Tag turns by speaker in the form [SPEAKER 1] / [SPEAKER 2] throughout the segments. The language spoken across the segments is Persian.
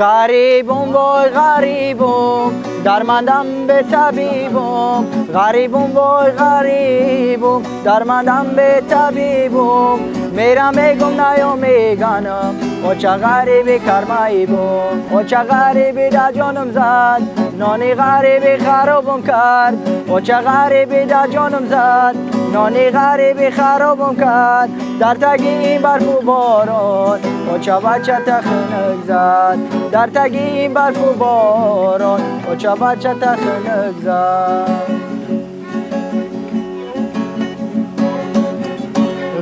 [SPEAKER 1] غریبم وای غریبم درماندم به طبیبم غریبم وای غریبم درماندم به طبیبم میرم میگم نیام میگنم او چه غریبی کرمایی بوم او چه غریبی در جانم زد نانی غریبی خرابم کرد او چه غریبی در جانم زد نانی غریبی خرابم کرد در تگی این برف و باران او چه بچه تخنک زد در تگی این برف و باران او چه بچه تخنک زد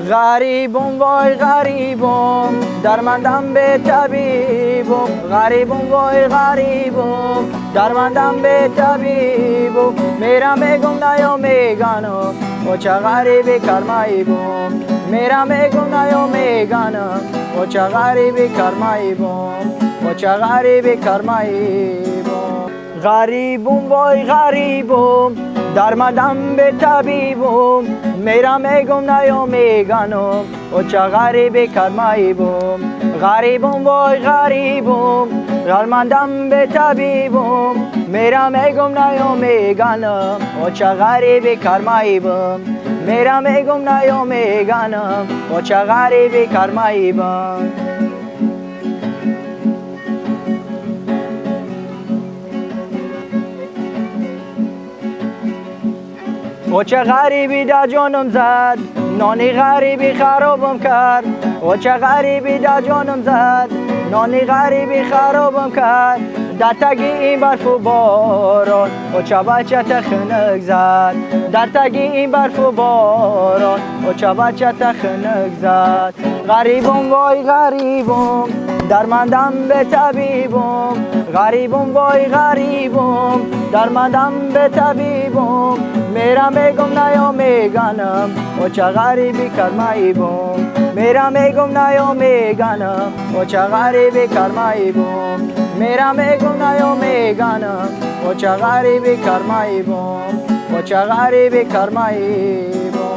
[SPEAKER 1] غریبم وای غریبم درماندم به طبیبم غریبم وای غریبم درماندم به طبیبم میرم میگم نیام میگنم او چه غریبی کرمایی بوم میرم میگم نیام میگنم او چه غریبی کرمایی بوم او چه غریبی کرمایی بوم غریبم وای غریبم درماندم به طبیبم میرم میگم نیام میگنم او چه غریبی کرمایی بوم غریبم وای غریبم درماندم به طبیبم میرم میگم نیام میگنم او چه غریبی کرمایی بوم میرم میگم نیام میگنم او چه غریبی کرمایی بوم او چه غریبی در جانم زد نانی غریبی خرابم کرد او چه غریبی در جانم زد نانی غریبی خرابم کرد در تگی این برف و باران او چه بچه تخنک زد در تگی این برف و باران او چه بچه تخنک زد غریبم وای غریبم درماندم به طبیبم غریبم وای غریبم درماندم به طبیبم میرم میگم نیام میگنم او چه غریبی کرمایی بوم میرم میگم نیام میگنم او چه غریبی کرمایی بوم میرم میگم نیام میگنم او چه غریبی کرمایی بوم او چه غریبی کرمایی بوم